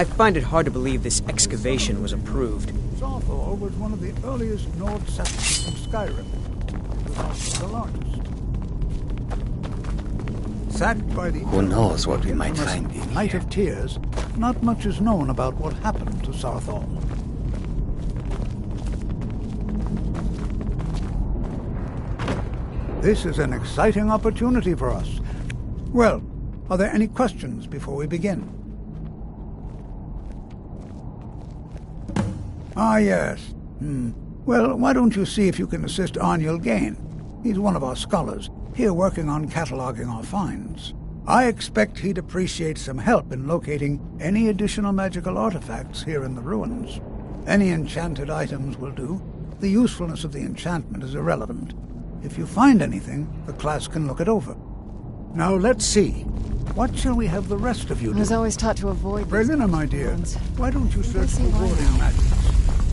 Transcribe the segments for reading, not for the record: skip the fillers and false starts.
I find it hard to believe this excavation was approved. Sarthor was one of the earliest Nord settlements of Skyrim. It was also the largest. Sacked by the... Who knows what we might find in Night here. of Tears, not much is known about what happened to Sarthor. This is an exciting opportunity for us. Well, are there any questions before we begin? Ah, yes. Well, why don't you see if you can assist Arniel Gain? He's one of our scholars, here working on cataloging our finds. I expect he'd appreciate some help in locating any additional magical artifacts here in the ruins. Any enchanted items will do. The usefulness of the enchantment is irrelevant. If you find anything, the class can look it over. Now let's see. What shall we have the rest of you do? I was always taught to avoid these Berliner, my dear, ones. why don't you I search see for why warding now. magics?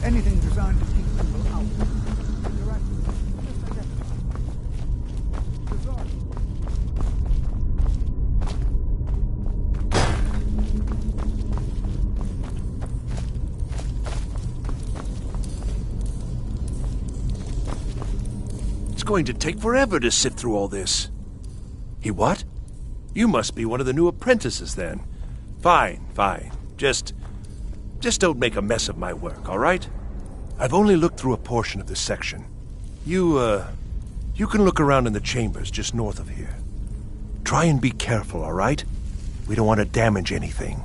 Anything designed to keep people out. It's going to take forever to sift through all this. He what? You must be one of the new apprentices, then. Fine. Just don't make a mess of my work, all right? I've only looked through a portion of this section. You can look around in the chambers just north of here. Try and be careful, all right? We don't want to damage anything.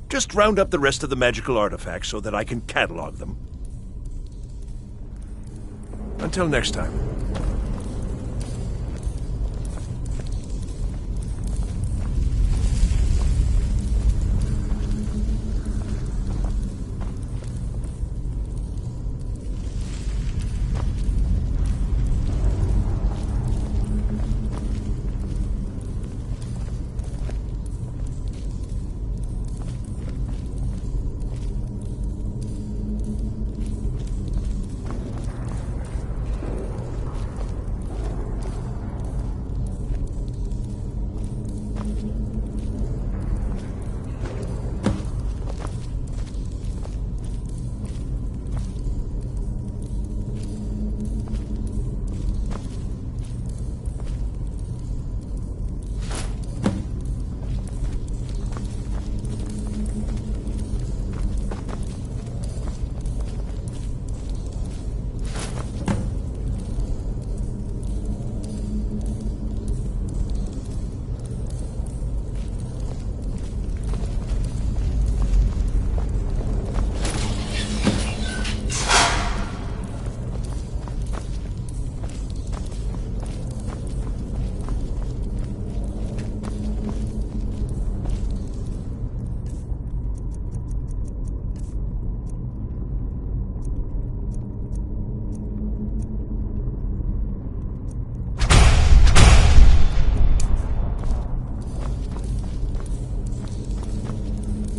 Just round up the rest of the magical artifacts so that I can catalog them. Until next time.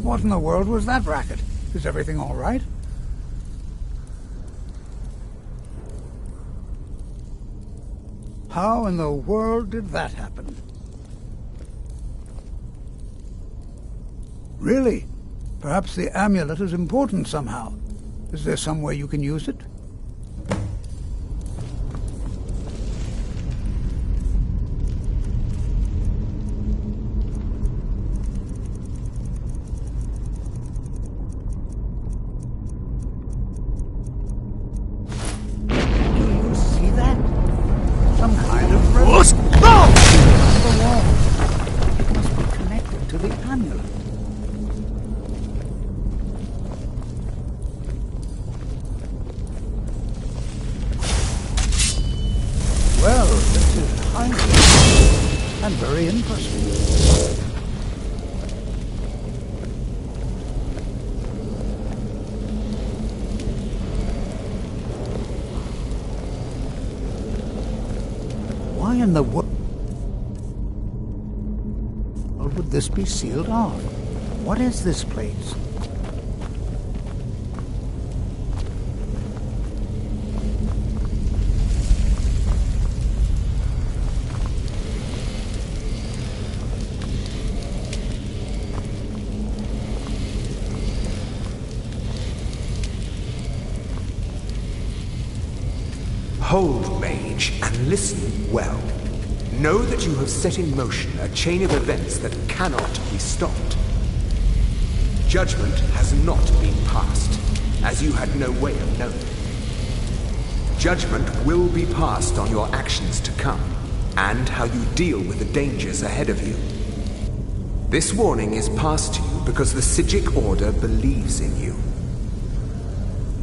What in the world was that racket? Is everything all right? How in the world did that happen? Really? Perhaps the amulet is important somehow. Is there some way you can use it? Interesting. Why in the world would this be sealed off? What is this place? Hold, mage, and listen well. Know that you have set in motion a chain of events that cannot be stopped. Judgment has not been passed, as you had no way of knowing. Judgment will be passed on your actions to come, and how you deal with the dangers ahead of you. This warning is passed to you because the Psijic Order believes in you.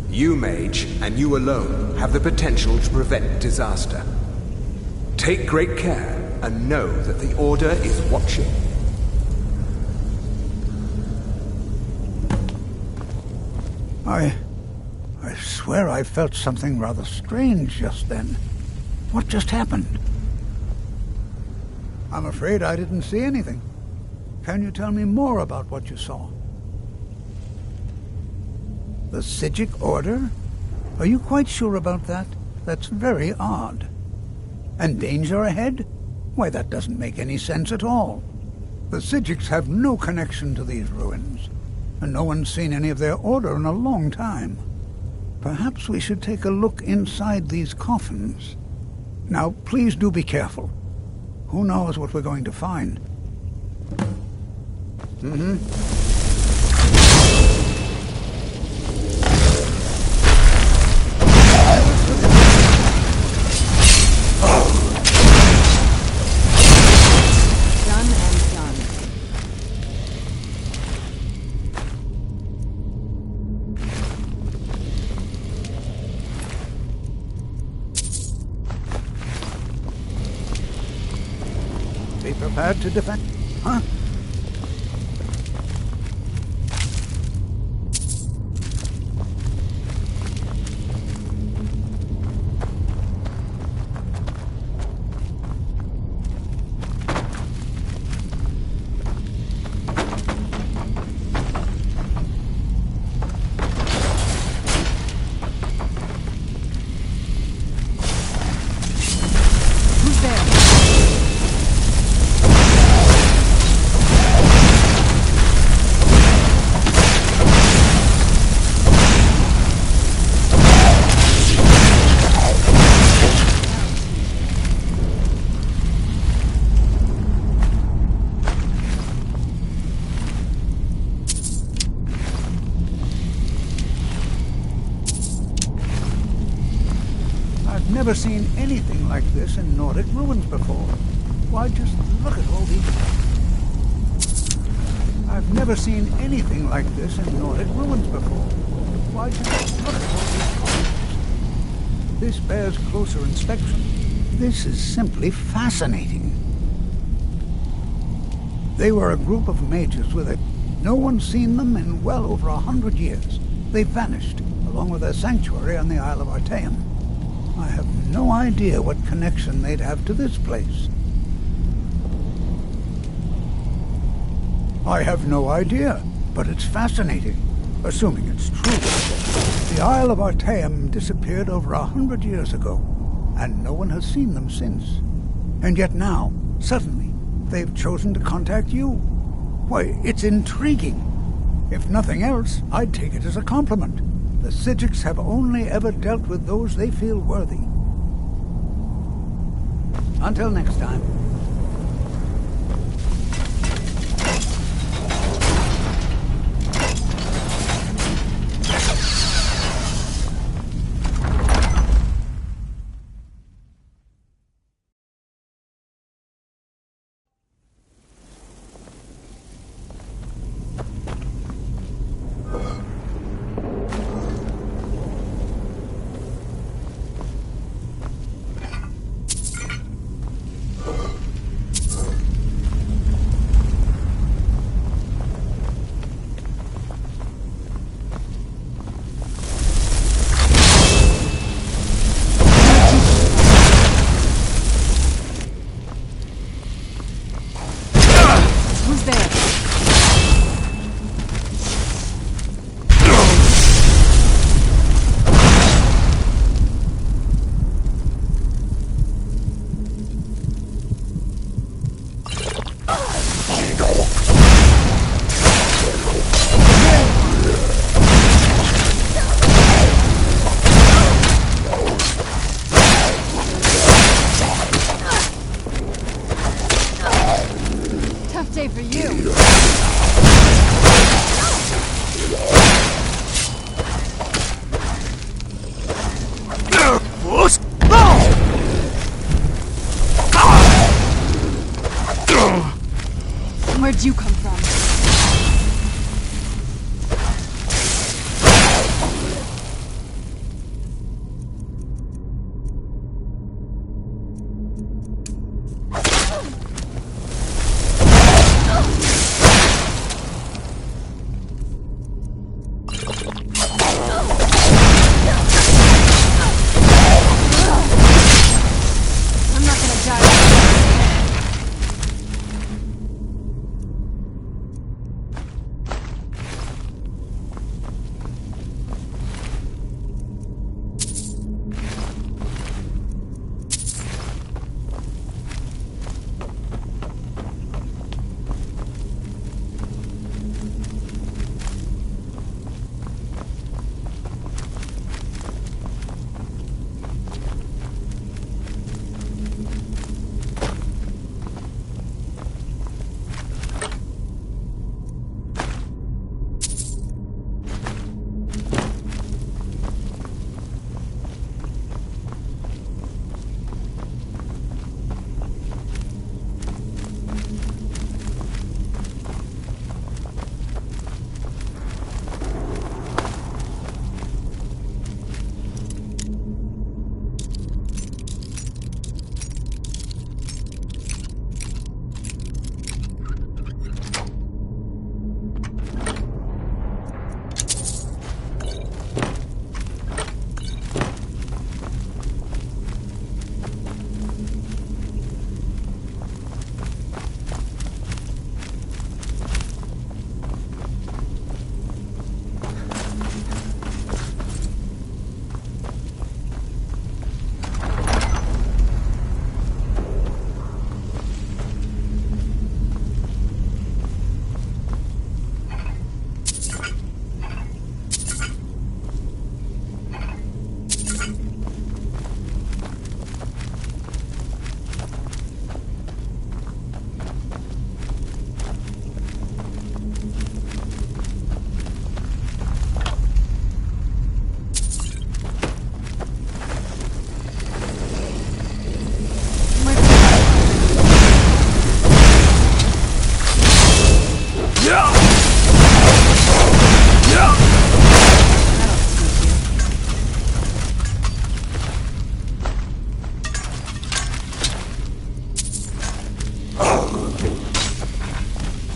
You, mage, and you alone, have the potential to prevent disaster. Take great care, and know that the Order is watching. I swear I felt something rather strange just then. What just happened? I'm afraid I didn't see anything. Can you tell me more about what you saw? The Psijic Order? Are you quite sure about that? That's very odd. And danger ahead? Why, that doesn't make any sense at all. The Psijics have no connection to these ruins, and no one's seen any of their order in a long time. Perhaps we should take a look inside these coffins. Now, please do be careful. Who knows what we're going to find? Be prepared to defend. Huh? I've never seen anything like this in Nordic ruins before. Why, just look at all these... I've never seen anything like this in Nordic ruins before. Why, just look at all these columns. This bears closer inspection. This is simply fascinating. They were a group of mages with it. No one's seen them in well over 100 years. They vanished, along with their sanctuary on the Isle of Artaeum. I have no idea what connection they'd have to this place. I have no idea, but it's fascinating, assuming it's true. The Isle of Artaeum disappeared over 100 years ago, and no one has seen them since. And yet now, suddenly, they've chosen to contact you. Why, it's intriguing. If nothing else, I'd take it as a compliment. The Psijics have only ever dealt with those they feel worthy. Until next time. Where'd you come from?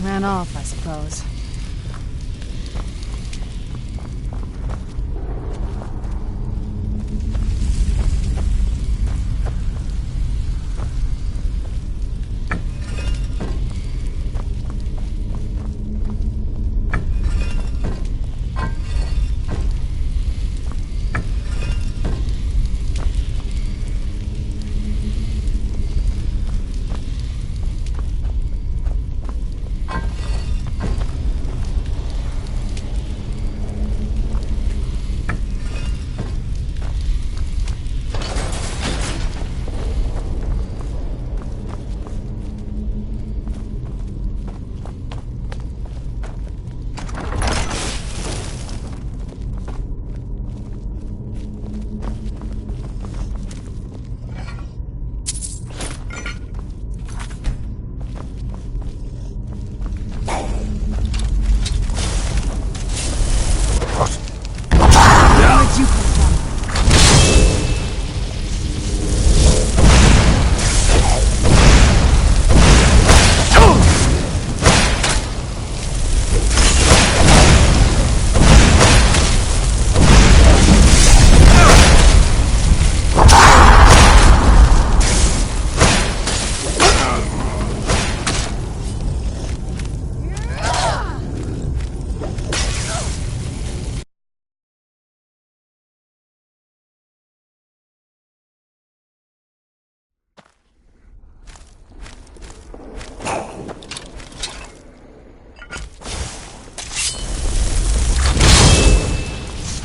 Ran off, I suppose.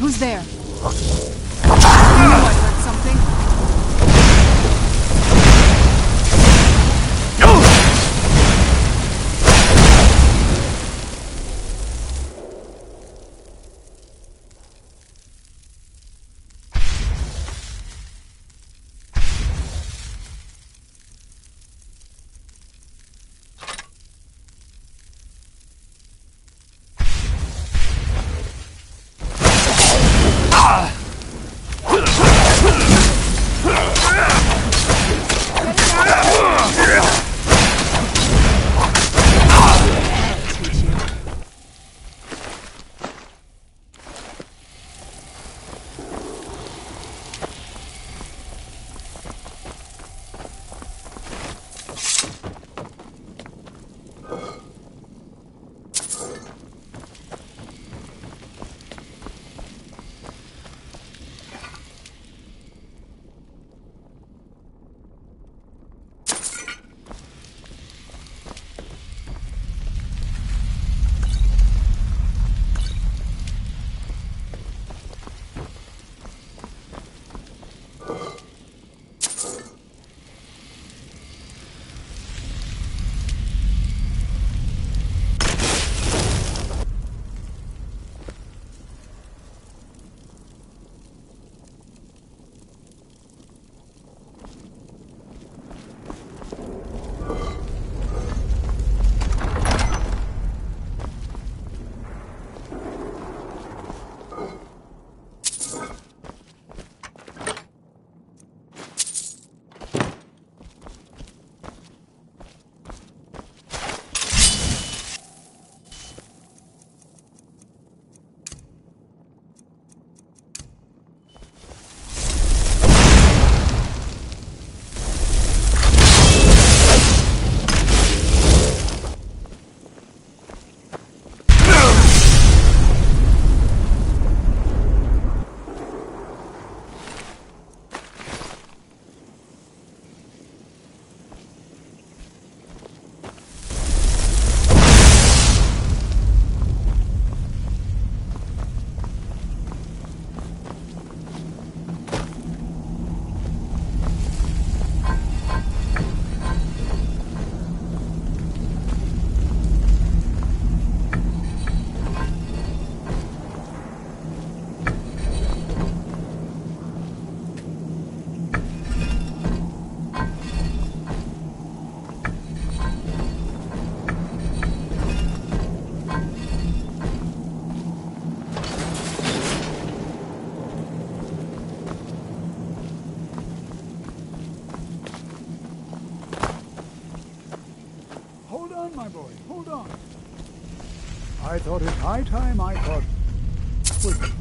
Who's there? You know I heard something. thought it high time I thought... Wait.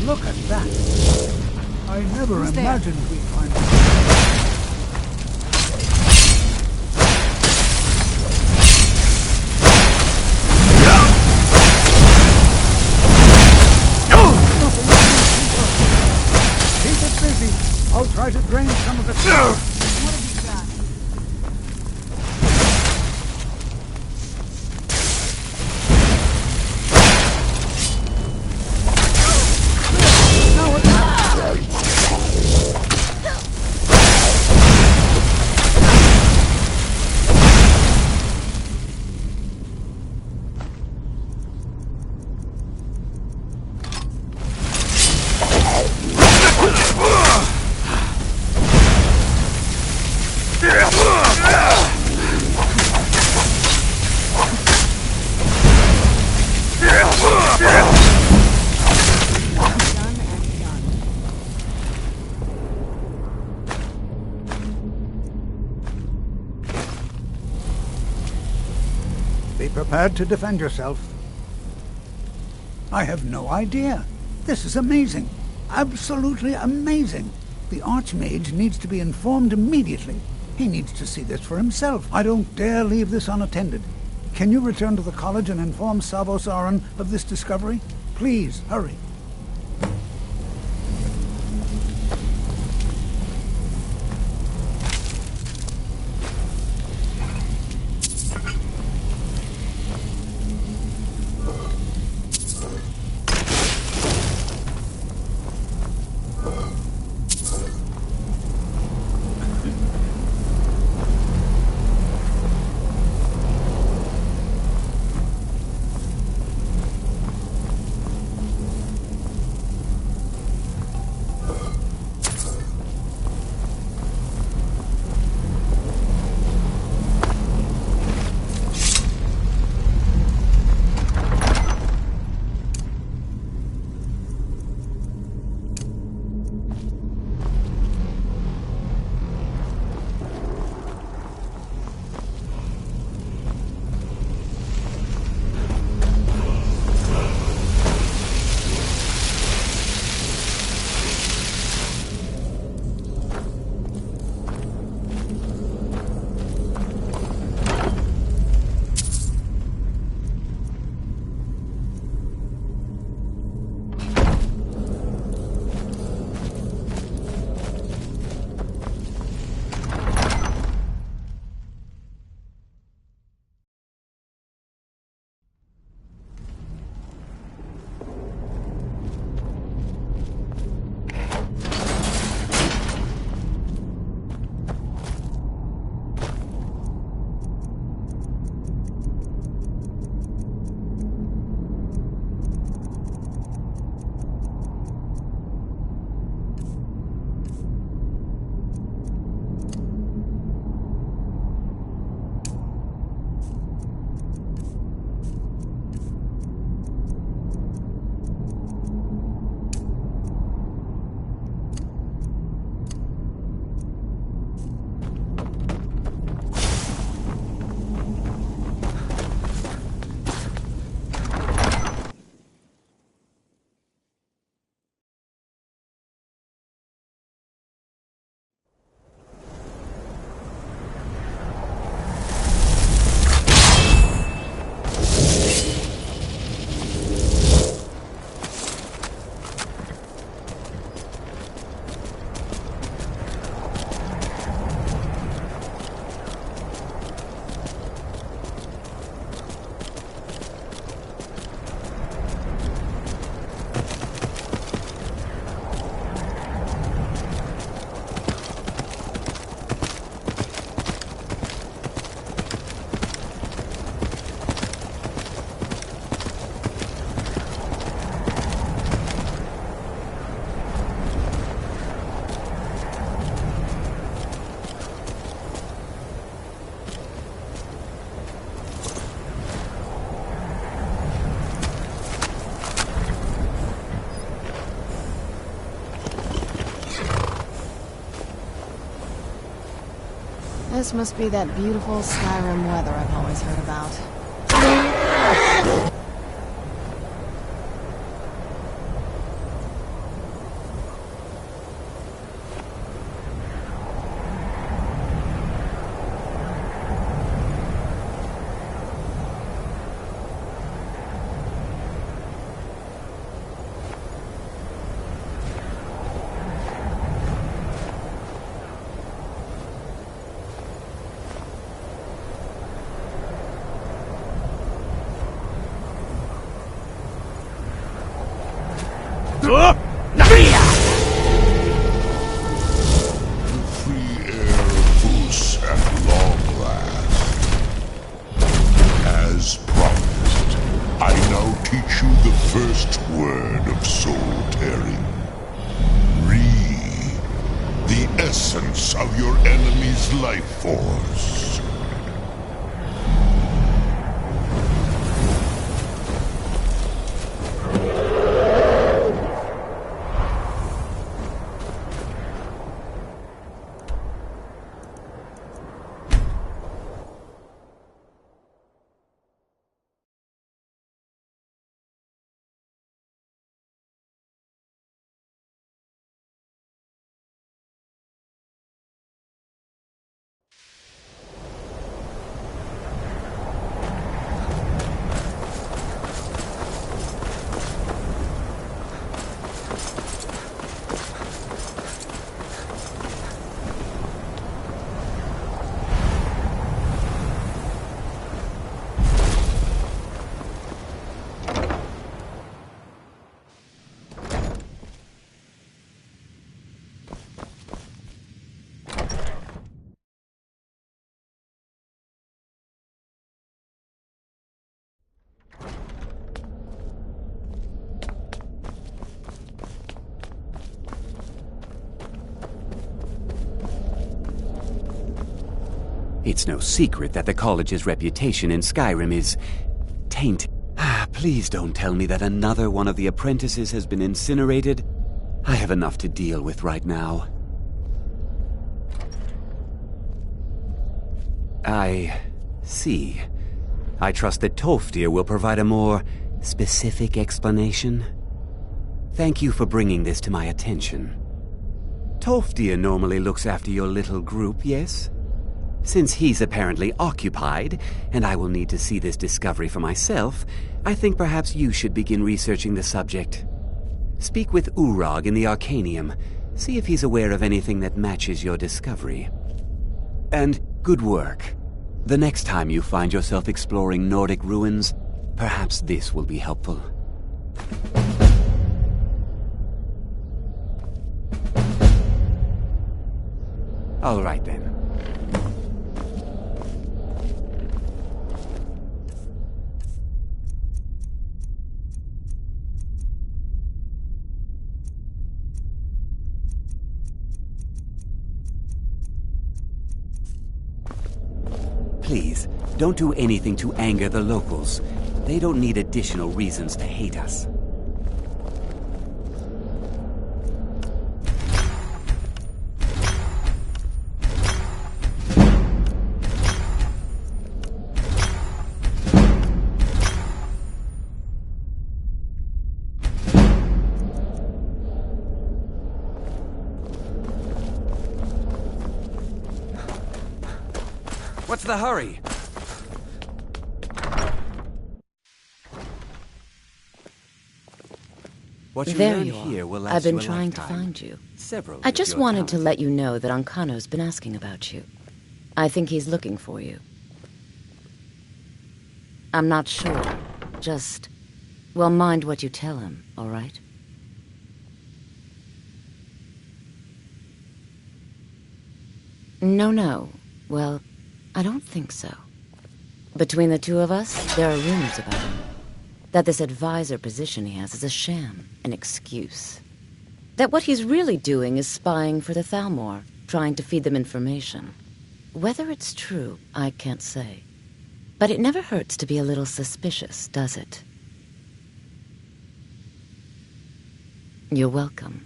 Look at that! I never imagined we'd find it. Keep it busy. I'll try to drain some of it. What have you got? Be prepared to defend yourself. I have no idea. This is amazing. Absolutely amazing. The Archmage needs to be informed immediately. He needs to see this for himself. I don't dare leave this unattended. Can you return to the college and inform Savos Aran of this discovery? Please, hurry. This must be that beautiful Skyrim weather I've always heard about. Free air boosts at long last. As promised, I now teach you the first word of soul tearing. The essence of your enemy's life force. It's no secret that the college's reputation in Skyrim is tainted. Please don't tell me that another one of the apprentices has been incinerated. I have enough to deal with right now. I see. I trust that Tolfdir will provide a more specific explanation. Thank you for bringing this to my attention. Tolfdir normally looks after your little group, yes? Since he's apparently occupied, and I will need to see this discovery for myself, I think perhaps you should begin researching the subject. Speak with Urag in the Arcanium. See if he's aware of anything that matches your discovery. And good work. The next time you find yourself exploring Nordic ruins, perhaps this will be helpful. All right then. Please, don't do anything to anger the locals. They don't need additional reasons to hate us. What's the hurry? What you There learn you here are. will last I've been you a trying to lifetime. find you. Several I of just your wanted to talents. let you know that Ankano's been asking about you. I think he's looking for you. I'm not sure. Just, well, mind what you tell him, all right? No. Well, I don't think so. Between the two of us, there are rumors about him. That this advisor position he has is a sham, an excuse. That what he's really doing is spying for the Thalmor, trying to feed them information. Whether it's true, I can't say. But it never hurts to be a little suspicious, does it? You're welcome.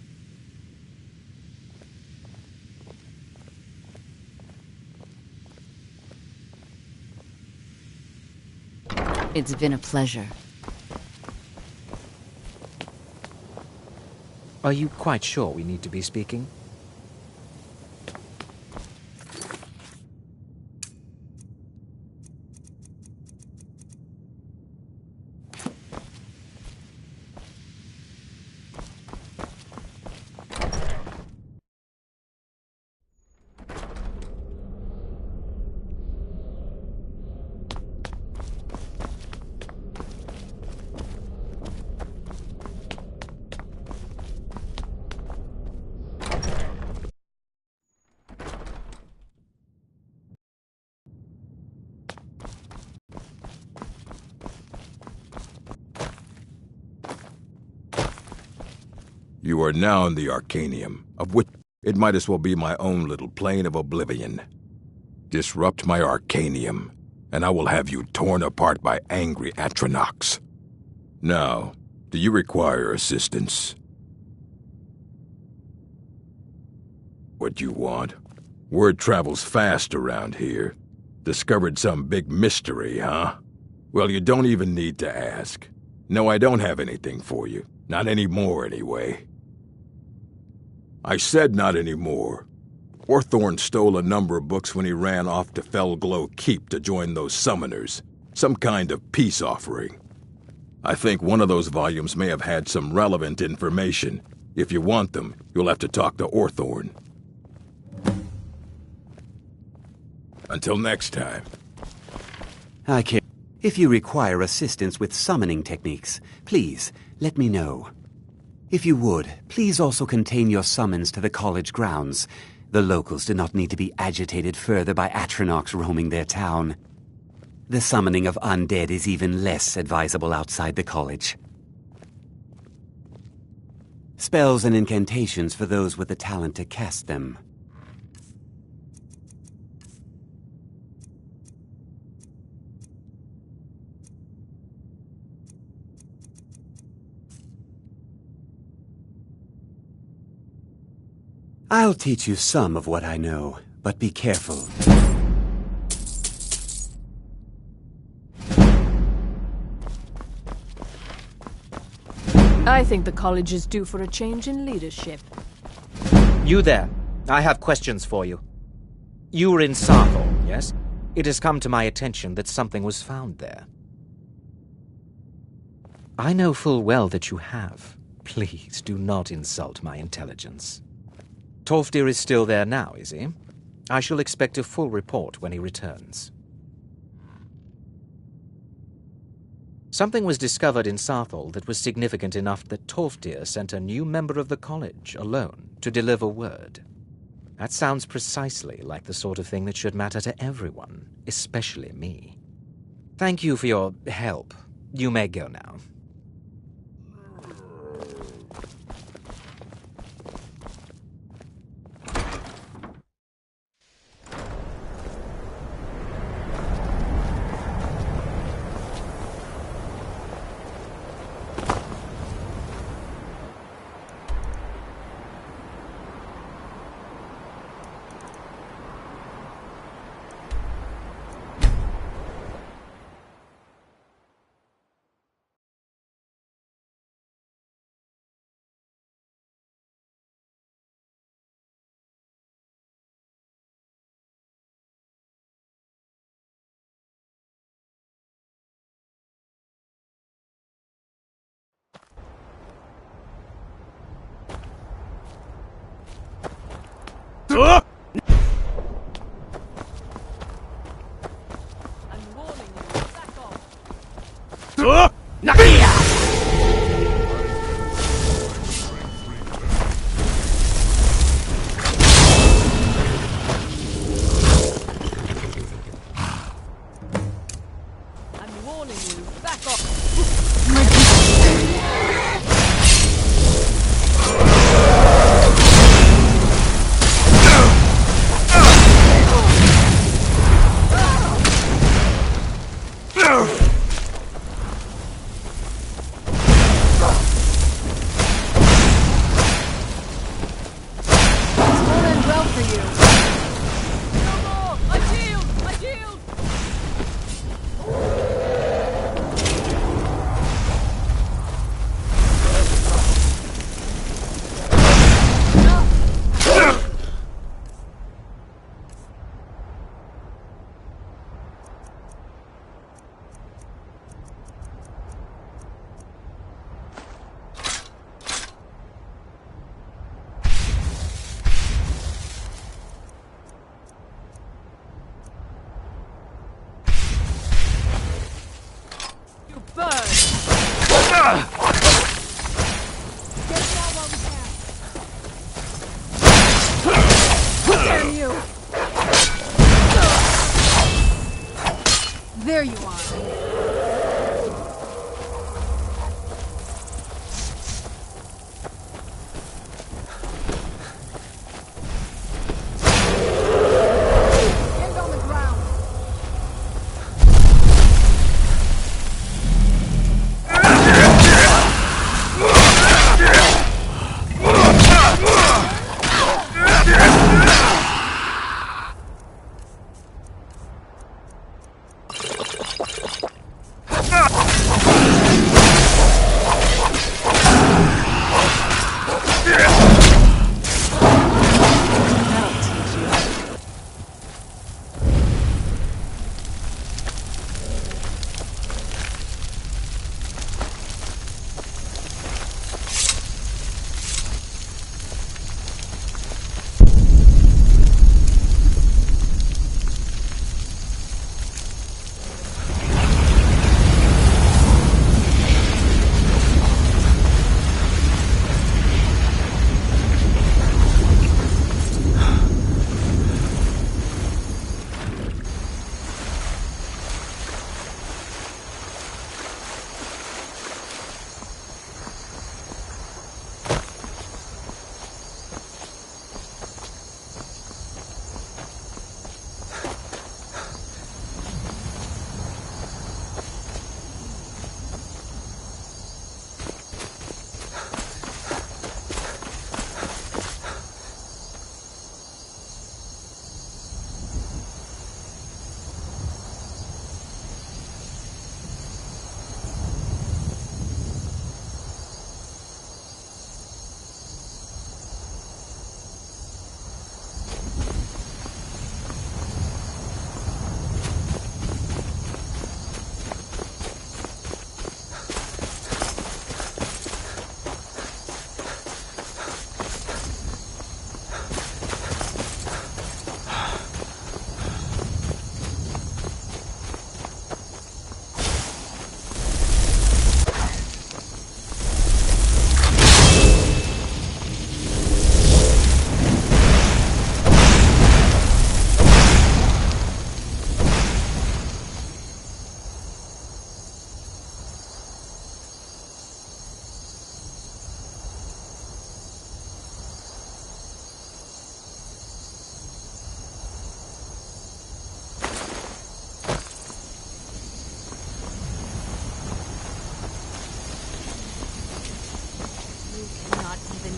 It's been a pleasure. Are you quite sure we need to be speaking? You are now in the Arcanium, of which it might as well be my own little plane of oblivion. Disrupt my Arcanium, and I will have you torn apart by angry Atronachs. Now, do you require assistance? What you want? Word travels fast around here. Discovered some big mystery, huh? Well, you don't even need to ask. No, I don't have anything for you. Not anymore, anyway. I said not anymore. Orthorn stole a number of books when he ran off to Felglow Keep to join those summoners. Some kind of peace offering. I think one of those volumes may have had some relevant information. If you want them, you'll have to talk to Orthorn. Until next time. I care. If you require assistance with summoning techniques, please let me know. If you would, please also contain your summons to the college grounds. The locals do not need to be agitated further by Atronachs roaming their town. The summoning of undead is even less advisable outside the college. Spells and incantations for those with the talent to cast them. I'll teach you some of what I know, but be careful. I think the college is due for a change in leadership. You there. I have questions for you. You were in Sarthorn, yes? It has come to my attention that something was found there. I know full well that you have. Please do not insult my intelligence. Tolfdir is still there now, is he? I shall expect a full report when he returns. Something was discovered in Sarthol that was significant enough that Tolfdir sent a new member of the college, alone, to deliver word. That sounds precisely like the sort of thing that should matter to everyone, especially me. Thank you for your help. You may go now. Here you are. Hands on the ground.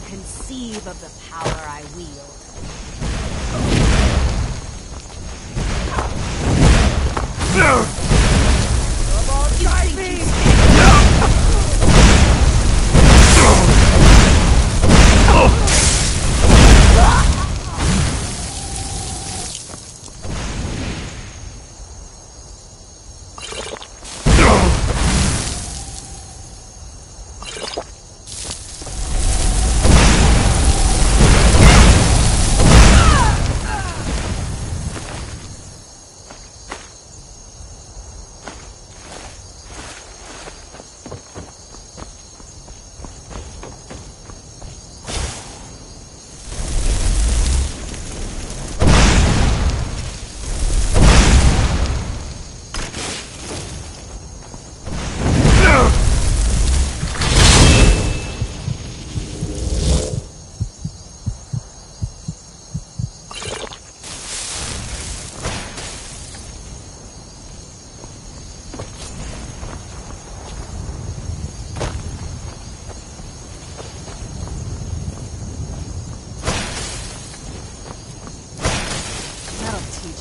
Conceive of the power I wield.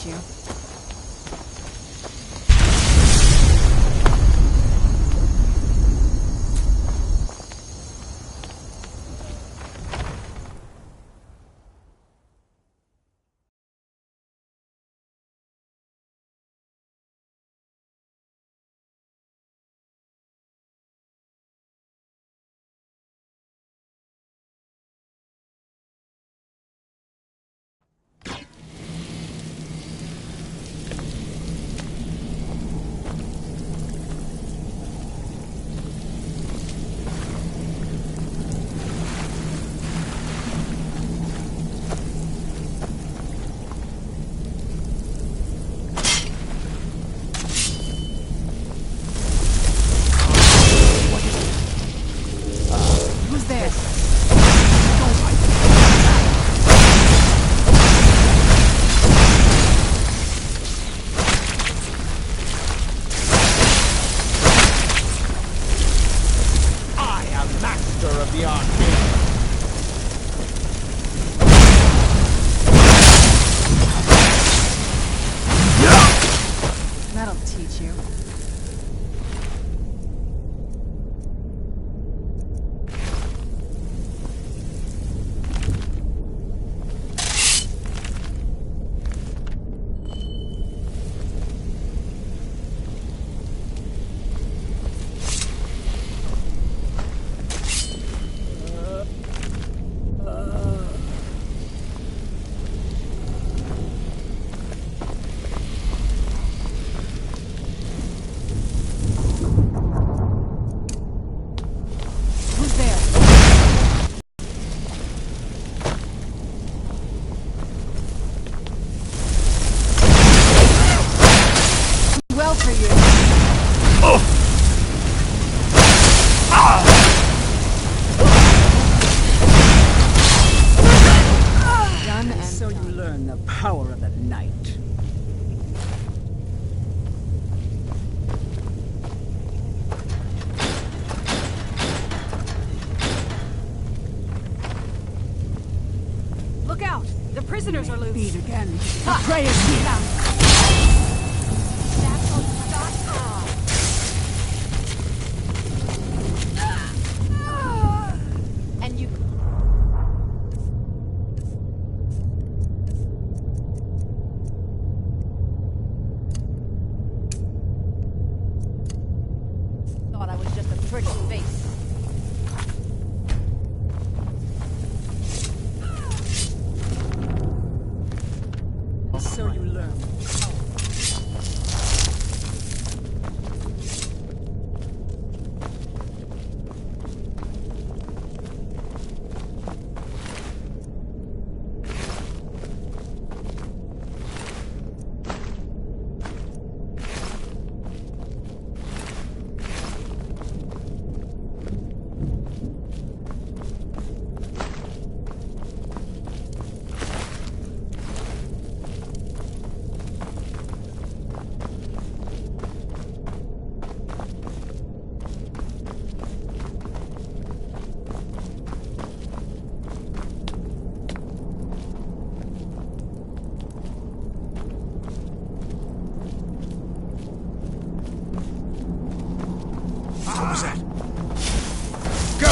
You. fell for you. Done and So you learn the power of the night. Look out! The prisoners are loose. Beat again. Ha! Prey is here. And you... thought I was just a pretty face. So you learn. What was that? Go,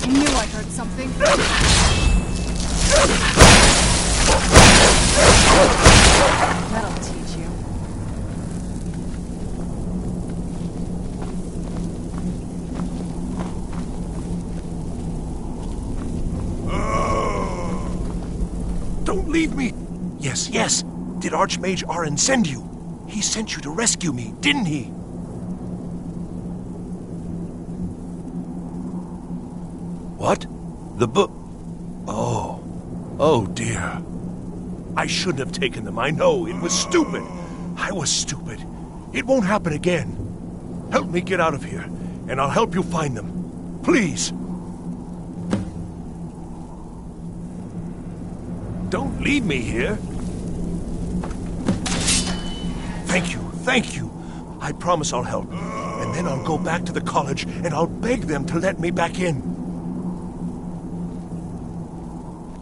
I knew I heard something. That'll teach you. Don't leave me! Yes, yes! Did Archmage Arin send you? He sent you to rescue me, didn't he? What? The book? Oh. Oh, dear. I shouldn't have taken them, I know. It was stupid. I was stupid. It won't happen again. Help me get out of here, and I'll help you find them. Please. Don't leave me here. Thank you. I promise I'll help. And then I'll go back to the college and I'll beg them to let me back in.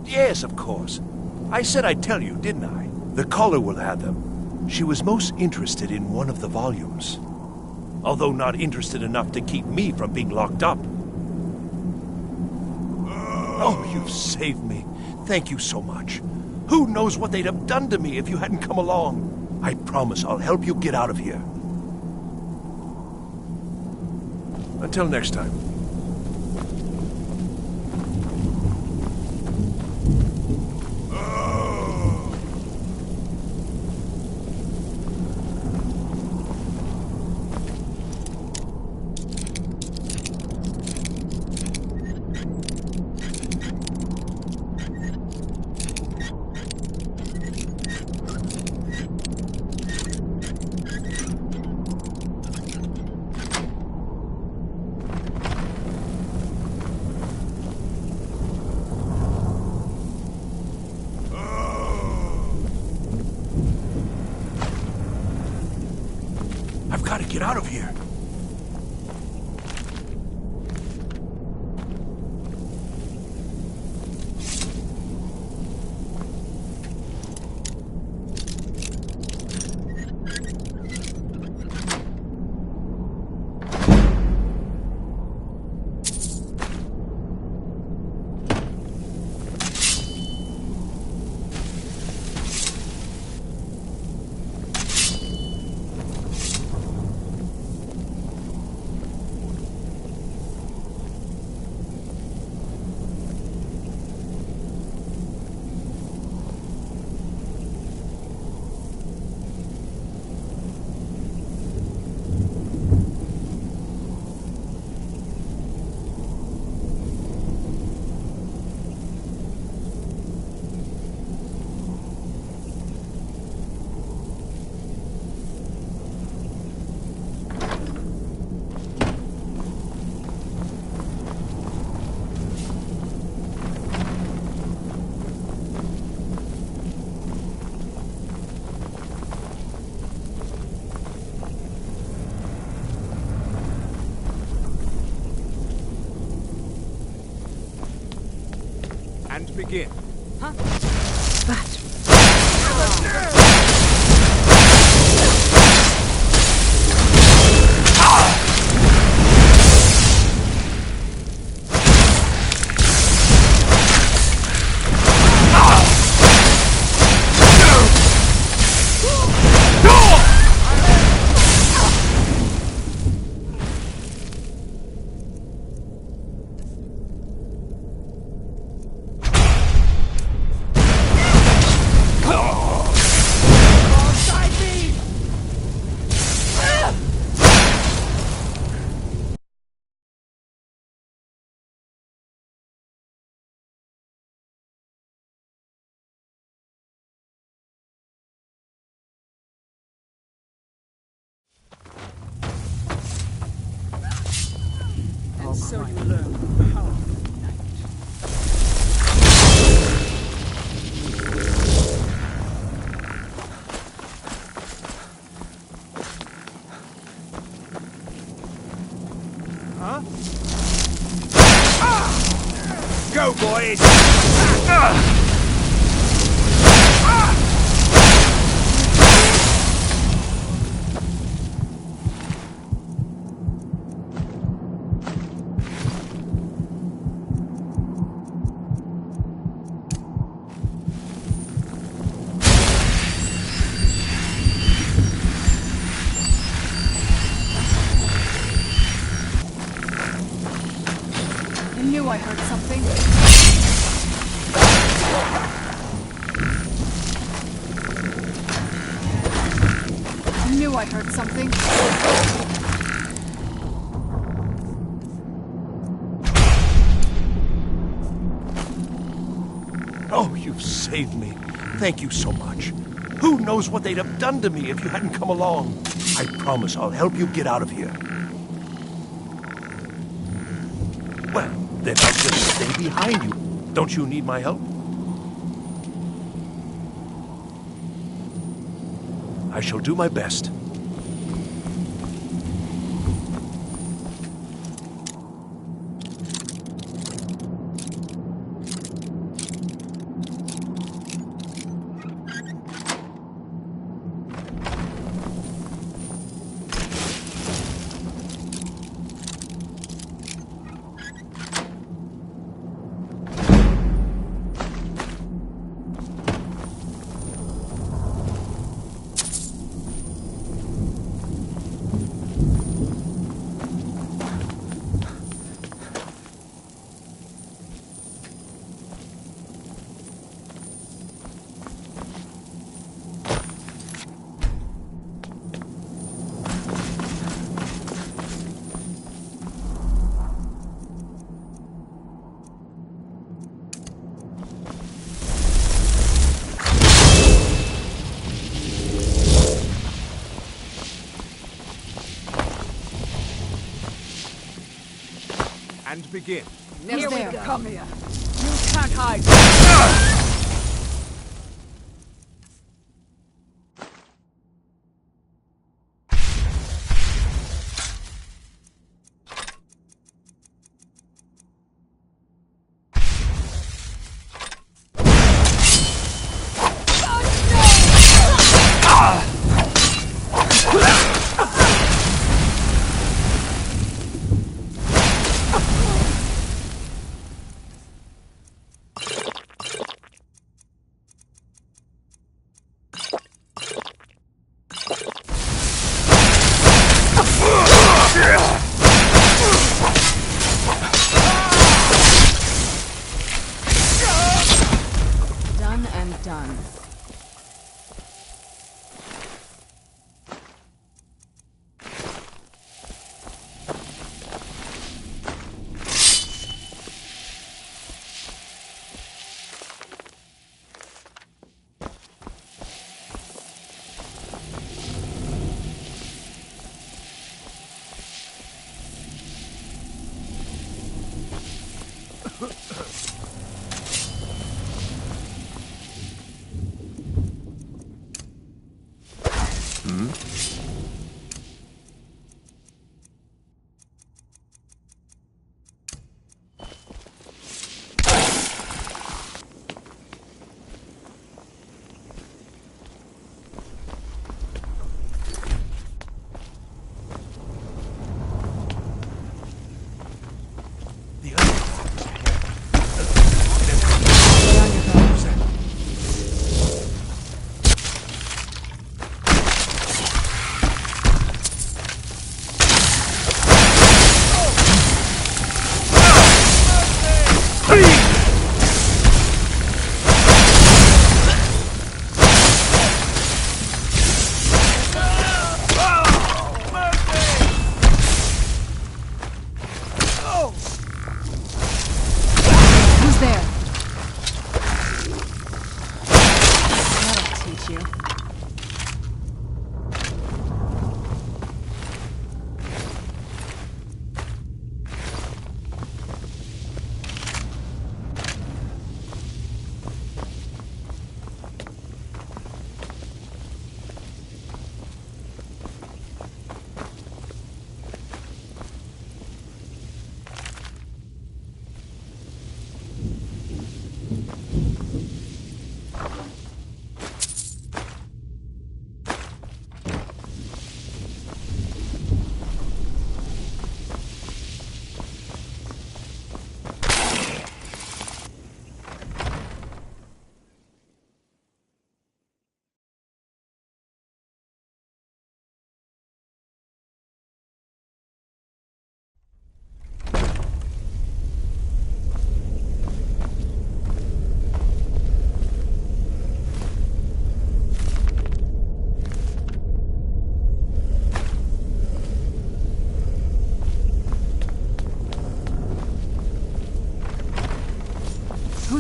Yes, of course. I said I'd tell you, didn't I? The caller will have them. She was most interested in one of the volumes. Although not interested enough to keep me from being locked up. Oh, you've saved me. Thank you so much. Who knows what they'd have done to me if you hadn't come along? I promise I'll help you get out of here. Until next time. Gotta get out of here. And begin. And so you learn the power of the night. Go, boys! I knew I heard something. I knew I heard something. Oh, you've saved me. Thank you so much. Who knows what they'd have done to me if you hadn't come along? I promise I'll help you get out of here. Well, then I'll just stay behind you. Don't you need my help? I shall do my best. And begin. Here we go. Come here. You can't hide.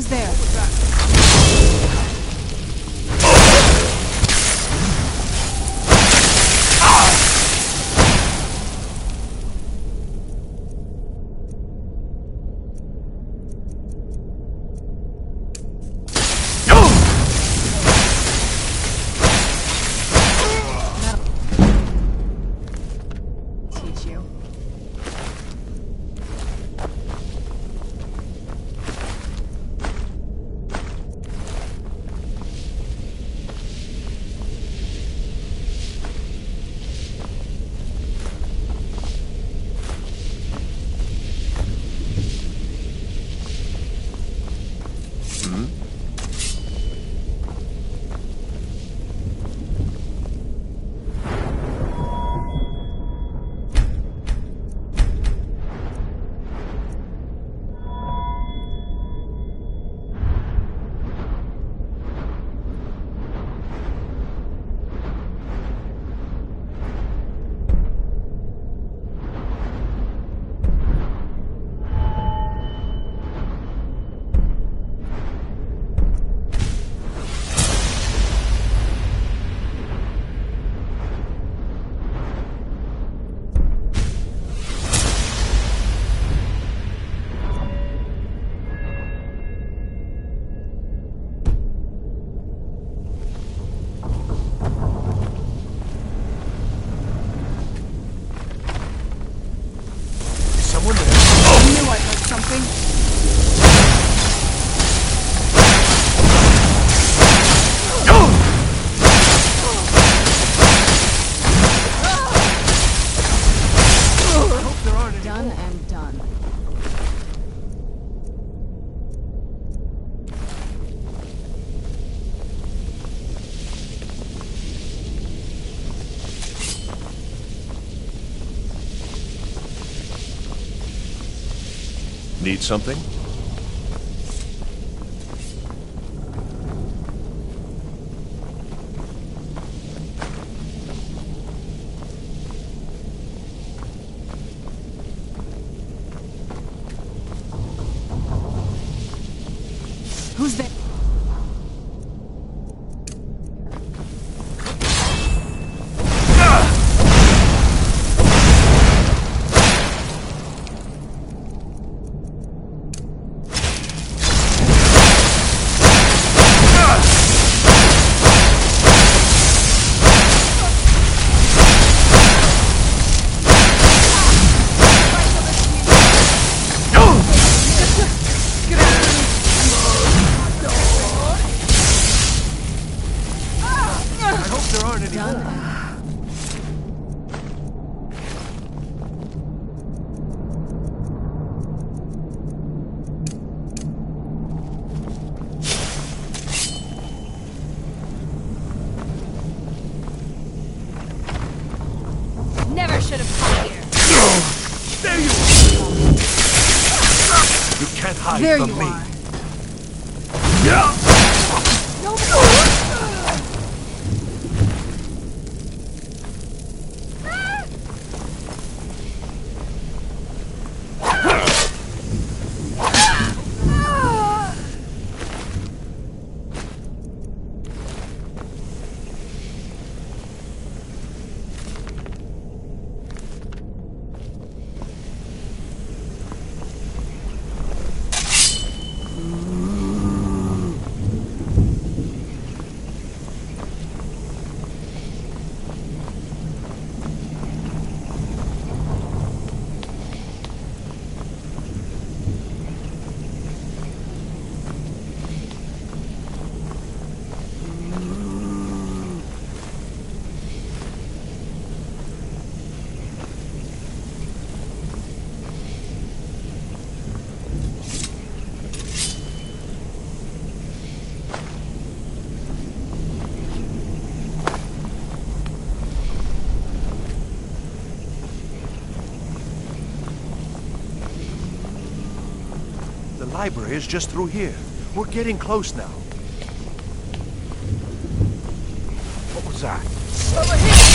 Who's there? Teach you. Someone there. I knew I heard something. I hope there aren't any Done more. and done. Need something? Who's there? I hope there aren't any Done more. and Never should have come here. There you are! You can't hide there from you me. are. The library is just through here. We're getting close now. What was that?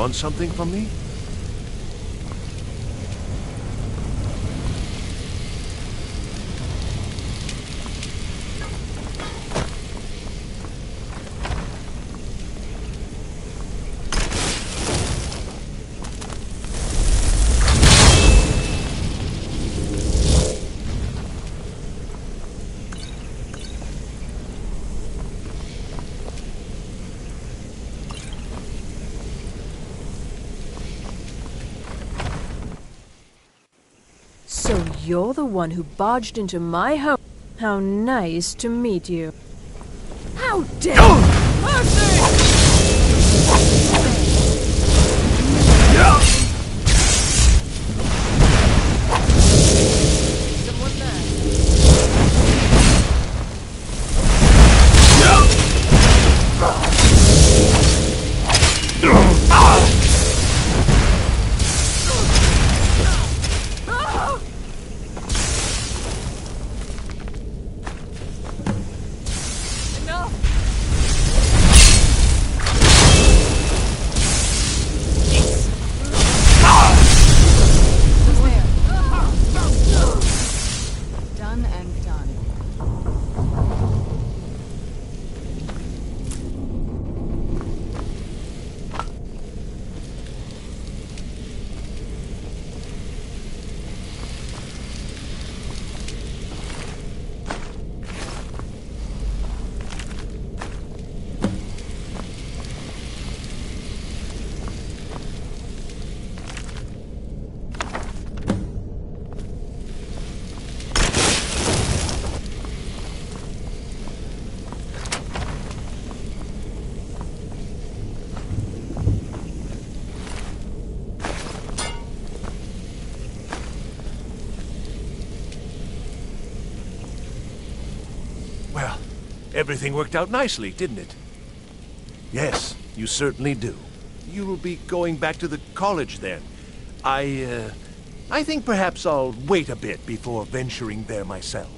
want something from me? So you're the one who barged into my home. How nice to meet you. How dare you! Mercy! Someone Done and done. Well, everything worked out nicely, didn't it? Yes, you certainly do. You'll be going back to the college then. I think perhaps I'll wait a bit before venturing there myself.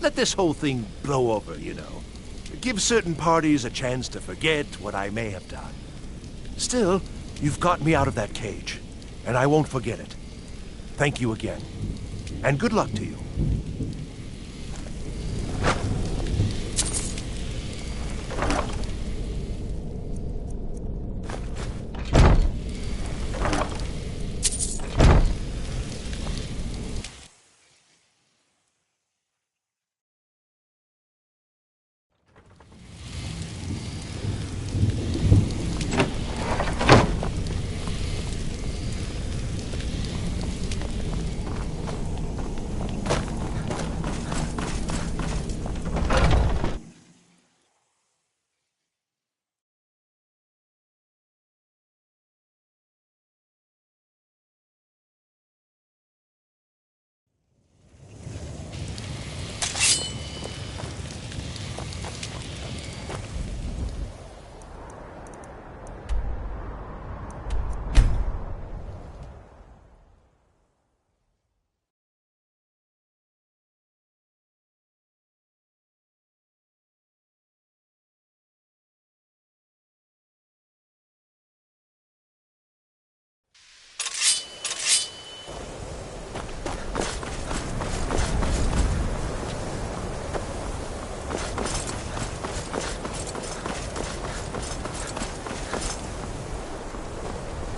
Let this whole thing blow over, you know. Give certain parties a chance to forget what I may have done. Still, you've got me out of that cage, and I won't forget it. Thank you again, and good luck to you.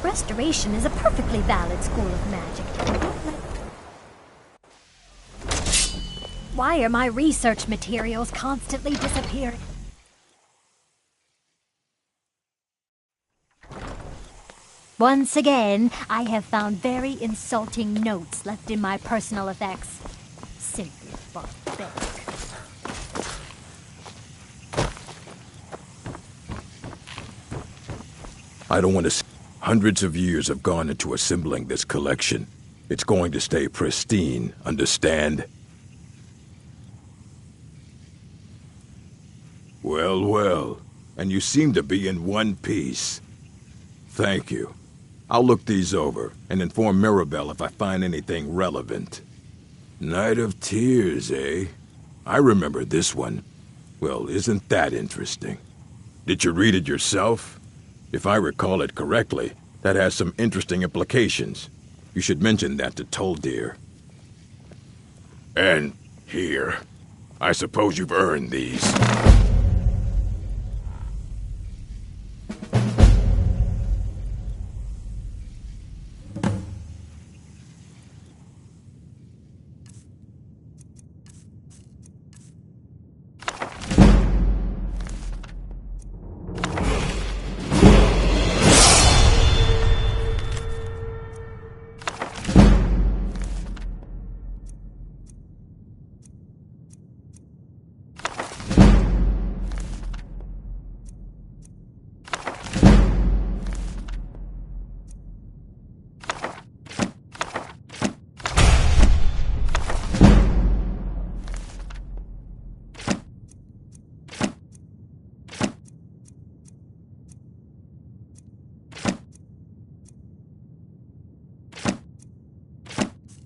Restoration is a perfectly valid school of magic. Why are my research materials constantly disappearing? Once again, I have found very insulting notes left in my personal effects. Simply barbaric. I don't want to... Hundreds of years have gone into assembling this collection. It's going to stay pristine, understand? Well, well. And you seem to be in one piece. Thank you. I'll look these over and inform Mirabelle if I find anything relevant. Night of Tears, eh? I remember this one. Well, isn't that interesting? Did you read it yourself? If I recall it correctly, that has some interesting implications. You should mention that to Toldir. And here. I suppose you've earned these.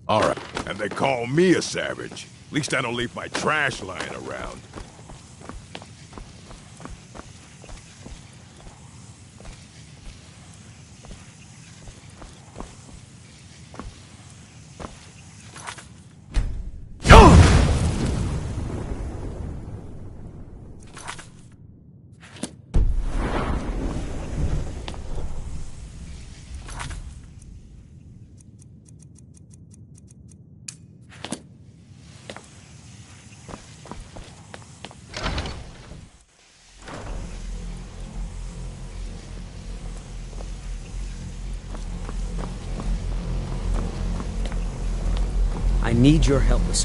All right. And they call me a savage. At least I don't leave my trash lying around. I need your help with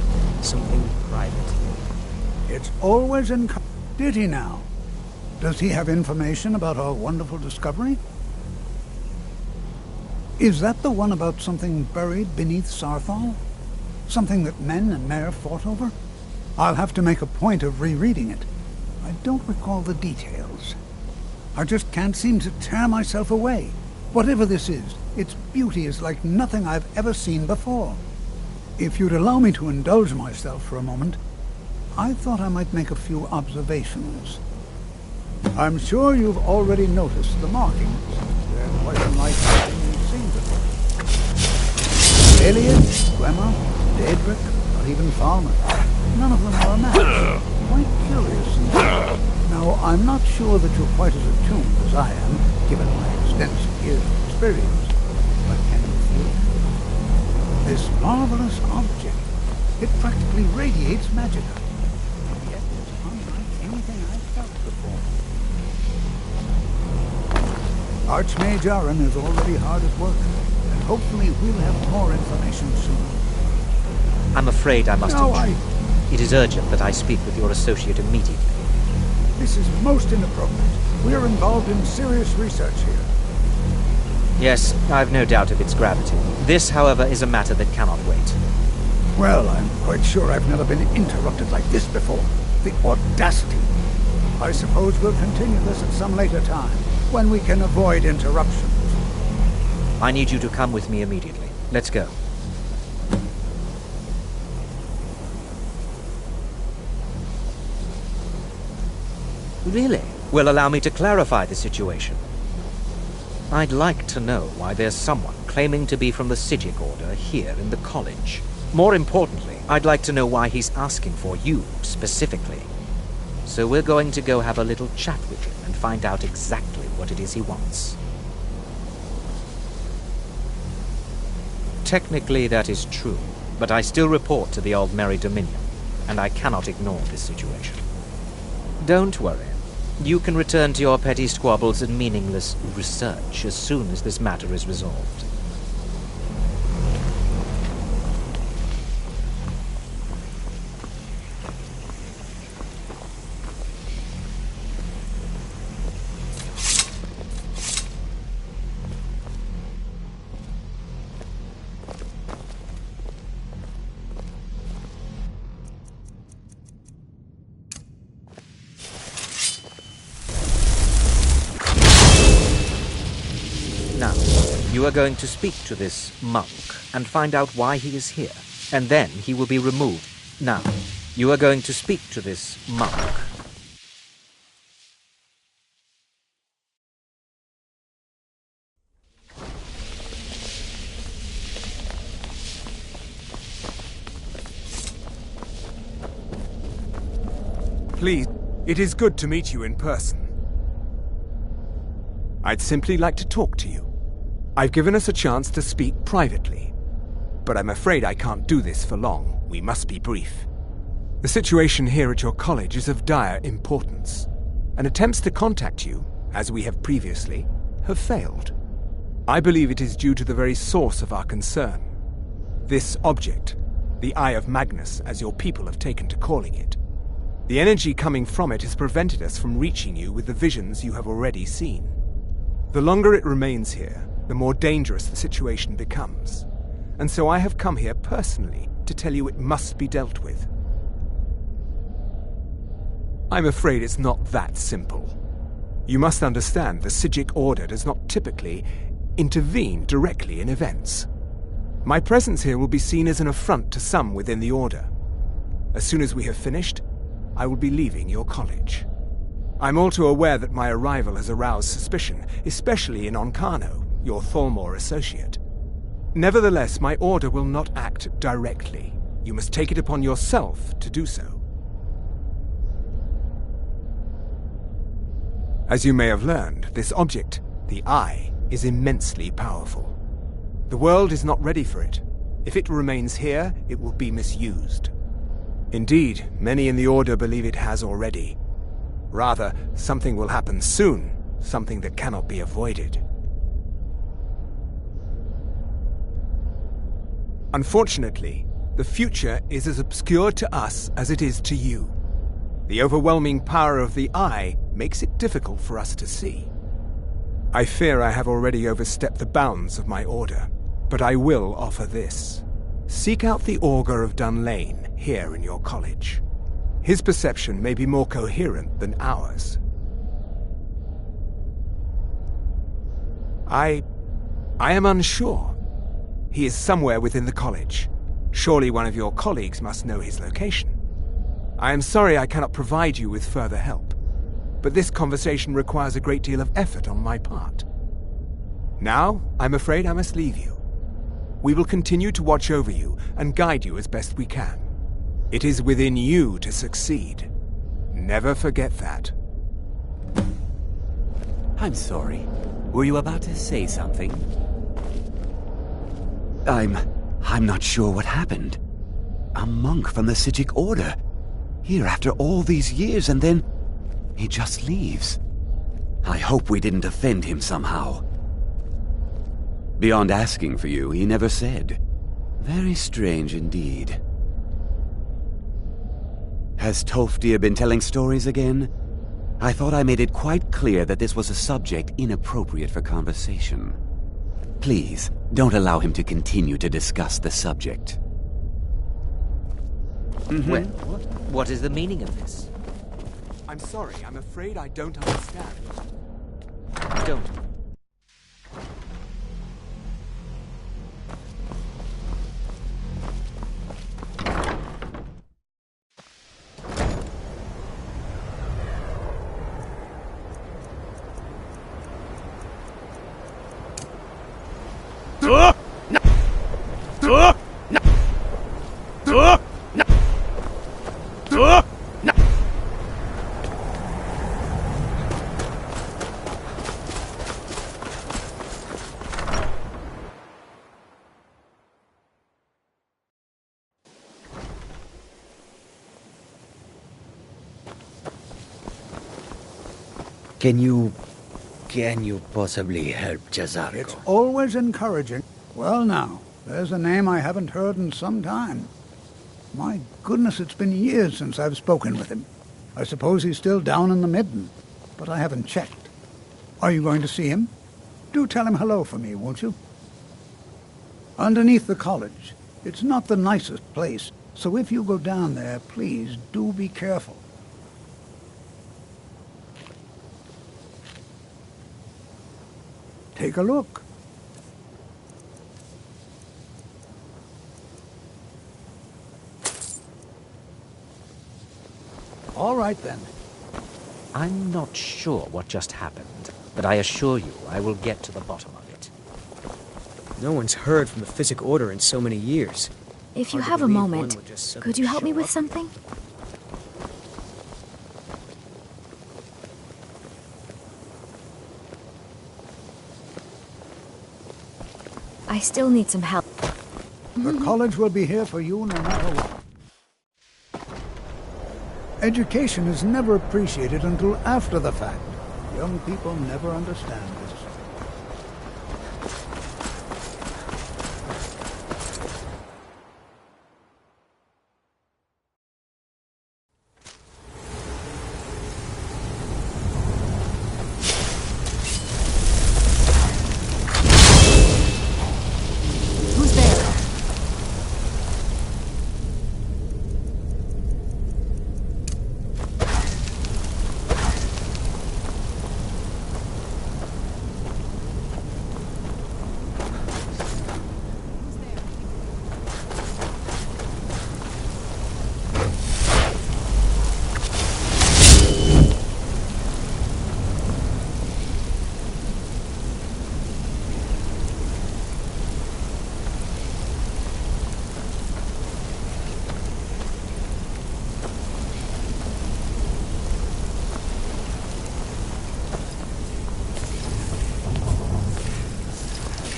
something private. It's always in... Did he now? Does he have information about our wonderful discovery? Is that the one about something buried beneath Sarthal? Something that men and Mare fought over? I'll have to make a point of rereading it. I don't recall the details. I just can't seem to tear myself away. Whatever this is, its beauty is like nothing I've ever seen before. If you'd allow me to indulge myself for a moment, I thought I might make a few observations. I'm sure you've already noticed the markings. They're quite unlike anything you've seen before. Elliot, Gwemmer, Daedric, or even Falmer. None of them are a match. Quite curious. Now, I'm not sure that you're quite as attuned as I am, given my extensive years of experience. But can you feel it? This marvelous object, it practically radiates magic. And yet it's unlike anything I've felt before. Archmage Aaron is already hard at work, and hopefully we'll have more information soon. I'm afraid I must No, intrude. It is urgent that I speak with your associate immediately. This is most inappropriate. We're involved in serious research here. Yes, I've no doubt of its gravity. This, however, is a matter that cannot wait. Well, I'm quite sure I've never been interrupted like this before. The audacity. I suppose we'll continue this at some later time, when we can avoid interruptions. I need you to come with me immediately. Let's go. Really? Well, allow me to clarify the situation. I'd like to know why there's someone claiming to be from the Psijic Order here in the college. More importantly, I'd like to know why he's asking for you, specifically. So we're going to go have a little chat with him and find out exactly what it is he wants. Technically, that is true, but I still report to the Aldmeri Dominion, and I cannot ignore this situation. Don't worry. You can return to your petty squabbles and meaningless research as soon as this matter is resolved. You are going to speak to this monk and find out why he is here, and then he will be removed. Now, you are going to speak to this monk Please, it is good to meet you in person. I'd simply like to talk to you. I've given us a chance to speak privately, but I'm afraid I can't do this for long. We must be brief. The situation here at your college is of dire importance, and attempts to contact you, as we have previously, have failed. I believe it is due to the very source of our concern. This object, the Eye of Magnus, as your people have taken to calling it. The energy coming from it has prevented us from reaching you with the visions you have already seen. The longer it remains here, the more dangerous the situation becomes. And so I have come here personally to tell you it must be dealt with. I'm afraid it's not that simple. You must understand the Psijic Order does not typically intervene directly in events. My presence here will be seen as an affront to some within the Order. As soon as we have finished, I will be leaving your college. I'm all too aware that my arrival has aroused suspicion, especially in Onkano, your Thalmor associate. Nevertheless, my Order will not act directly. You must take it upon yourself to do so. As you may have learned, this object, the Eye, is immensely powerful. The world is not ready for it. If it remains here, it will be misused. Indeed, many in the Order believe it has already. Rather, something will happen soon, something that cannot be avoided. Unfortunately, the future is as obscure to us as it is to you. The overwhelming power of the Eye makes it difficult for us to see. I fear I have already overstepped the bounds of my Order, but I will offer this. Seek out the Augur of Dunlane here in your college. His perception may be more coherent than ours. I am unsure. He is somewhere within the college. Surely one of your colleagues must know his location. I am sorry I cannot provide you with further help, but this conversation requires a great deal of effort on my part. Now, I'm afraid I must leave you. We will continue to watch over you and guide you as best we can. It is within you to succeed. Never forget that. I'm sorry. Were you about to say something? I'm not sure what happened. A monk from the Psijic Order. Here after all these years, and then he just leaves. I hope we didn't offend him somehow. Beyond asking for you, he never said. Very strange indeed. Has Tolfdir been telling stories again? I thought I made it quite clear that this was a subject inappropriate for conversation. Please, don't allow him to continue to discuss the subject. Well, what is the meaning of this? I'm sorry, I'm afraid I don't understand. Don't. Can you possibly help Jazarko? It's always encouraging. Well now, there's a name I haven't heard in some time. My goodness, it's been years since I've spoken with him. I suppose he's still down in the Midden, but I haven't checked. Are you going to see him? Do tell him hello for me, won't you? Underneath the college. It's not the nicest place, so if you go down there, please do be careful. Take a look. All right, then. I'm not sure what just happened, but I assure you I will get to the bottom of it. No one's heard from the Psijic Order in so many years. If you Hard to have a believe moment, one would just could you help me show with up. something? I still need some help. The college will be here for you no matter what. Education is never appreciated until after the fact. Young people never understand this.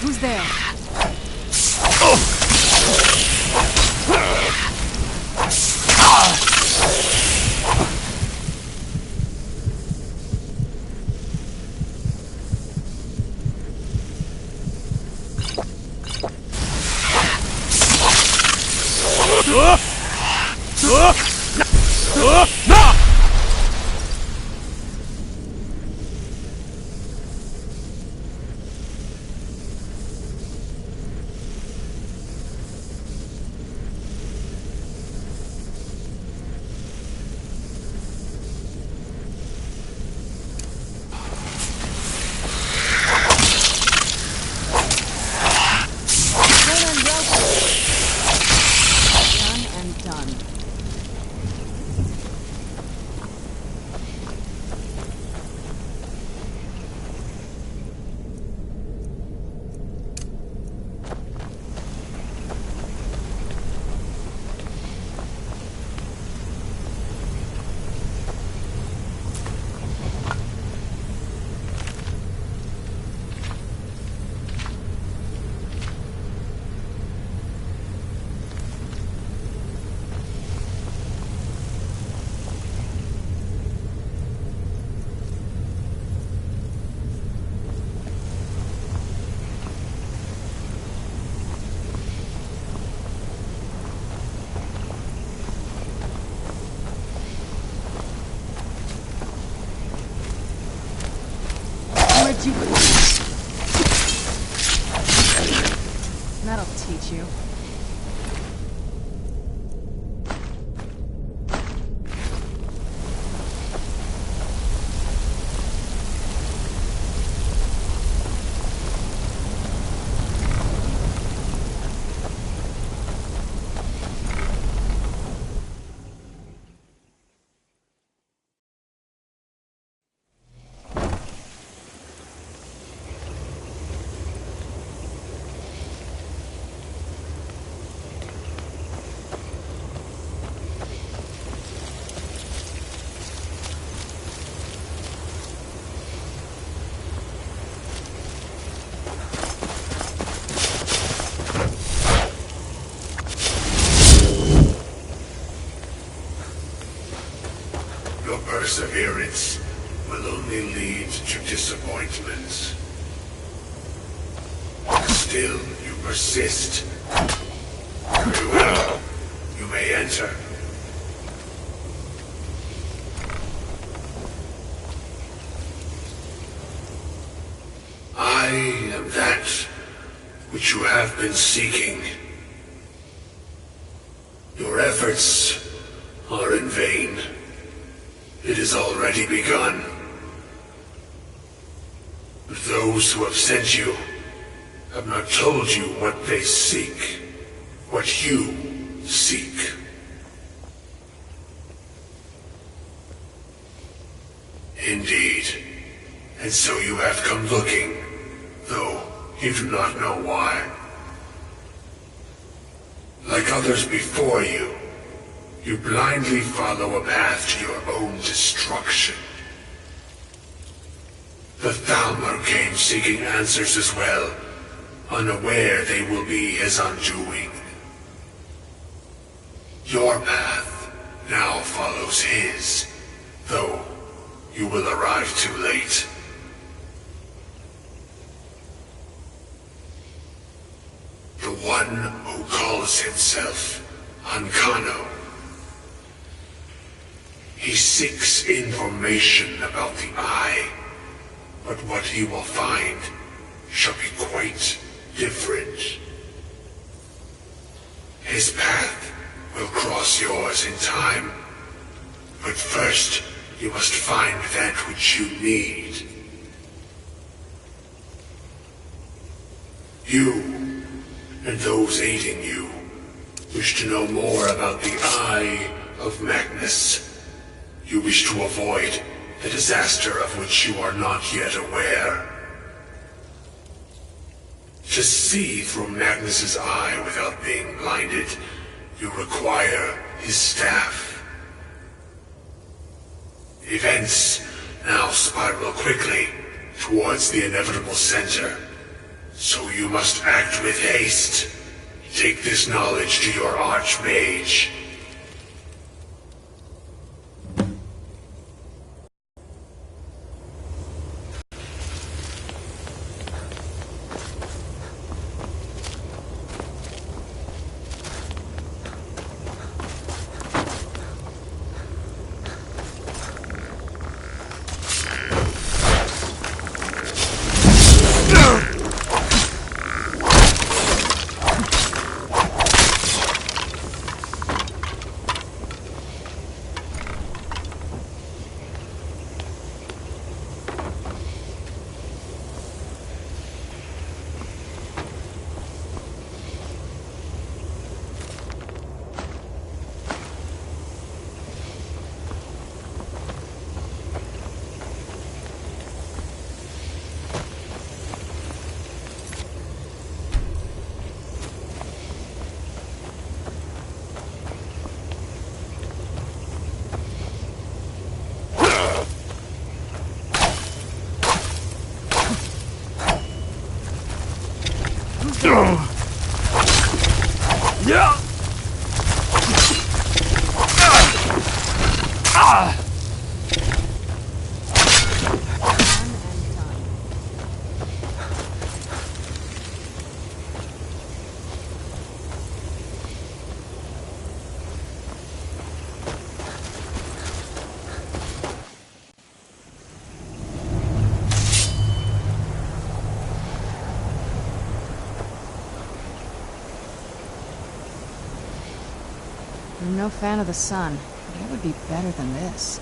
Who's there? That'll teach you. Perseverance will only lead to disappointments. Still, you persist. Very well. You may enter. I am that which you have been seeking. Your efforts are in vain. It has already begun. But those who have sent you have not told you what they seek, what you seek. Indeed. And so you have come looking, though you do not know why. Like others before you, you blindly follow a path to your own destruction. The Thalmor came seeking answers as well, unaware they will be his undoing. Your path now follows his, though you will arrive too late. The one who calls himself Ancano. He seeks information about the Eye, but what he will find shall be quite different. His path will cross yours in time, but first you must find that which you need. You, and those aiding you, wish to know more about the Eye of Magnus. You wish to avoid the disaster of which you are not yet aware. To see through Magnus's eye without being blinded, you require his staff. Events now spiral quickly towards the inevitable center, so you must act with haste. Take this knowledge to your Archmage. I'm no fan of the sun, but it would be better than this.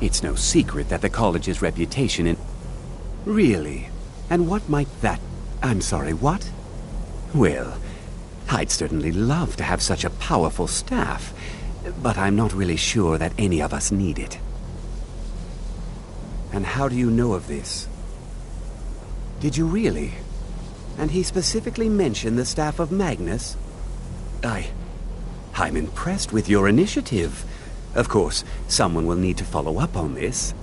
It's no secret that the college's reputation in... Really? And what might that... I'm sorry, what? Well, I'd certainly love to have such a powerful staff, but I'm not really sure that any of us need it. And how do you know of this? Did you really? And he specifically mentioned the staff of Magnus? I'm impressed with your initiative. Of course, someone will need to follow up on this.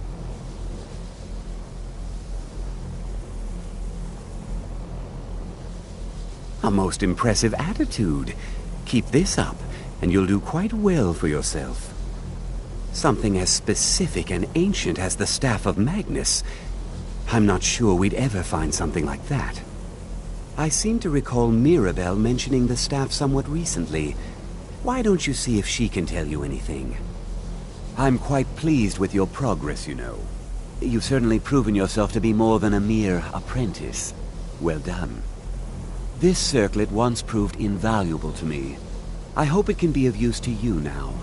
A most impressive attitude. Keep this up, and you'll do quite well for yourself. Something as specific and ancient as the Staff of Magnus. I'm not sure we'd ever find something like that. I seem to recall Mirabelle mentioning the staff somewhat recently. Why don't you see if she can tell you anything? I'm quite pleased with your progress, you know. You've certainly proven yourself to be more than a mere apprentice. Well done. This circlet once proved invaluable to me. I hope it can be of use to you now.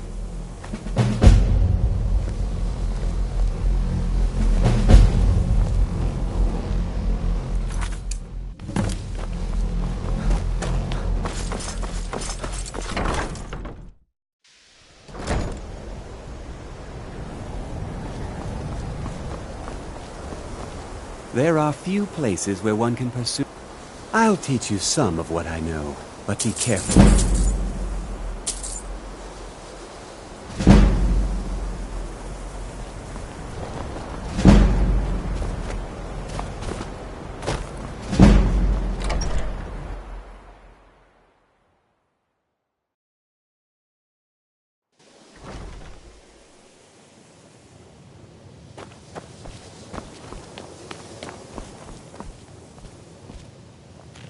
There are few places where one can pursue... I'll teach you some of what I know, but be careful.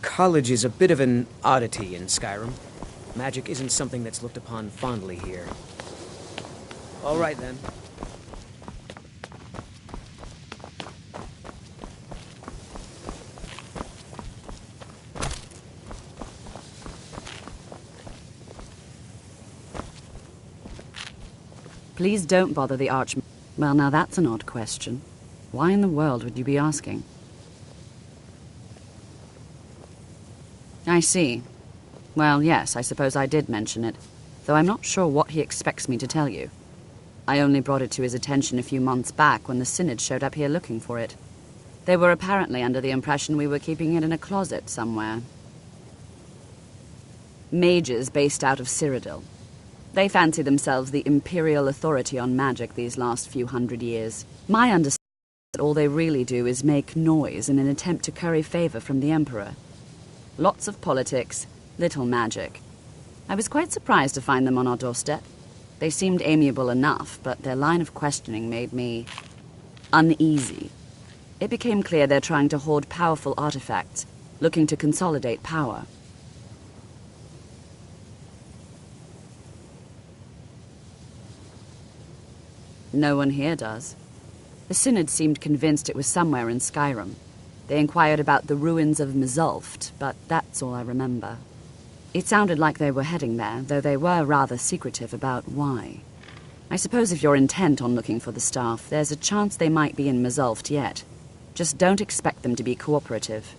College is a bit of an oddity in Skyrim. Magic isn't something that's looked upon fondly here. All right, then. Please don't bother the Archmage. Well, now that's an odd question. Why in the world would you be asking? I see. Well, yes, I suppose I did mention it, though I'm not sure what he expects me to tell you. I only brought it to his attention a few months back when the Synod showed up here looking for it. They were apparently under the impression we were keeping it in a closet somewhere. Mages based out of Cyrodiil. They fancy themselves the imperial authority on magic these last few hundred years. My understanding is that all they really do is make noise in an attempt to curry favor from the Emperor. Lots of politics, little magic. I was quite surprised to find them on our doorstep. They seemed amiable enough, but their line of questioning made me uneasy. It became clear they're trying to hoard powerful artifacts, looking to consolidate power. No one here does. The Synod seemed convinced it was somewhere in Skyrim. They inquired about the ruins of Mzulft, but that's all I remember. It sounded like they were heading there, though they were rather secretive about why. I suppose if you're intent on looking for the staff, there's a chance they might be in Mzulft yet. Just don't expect them to be cooperative.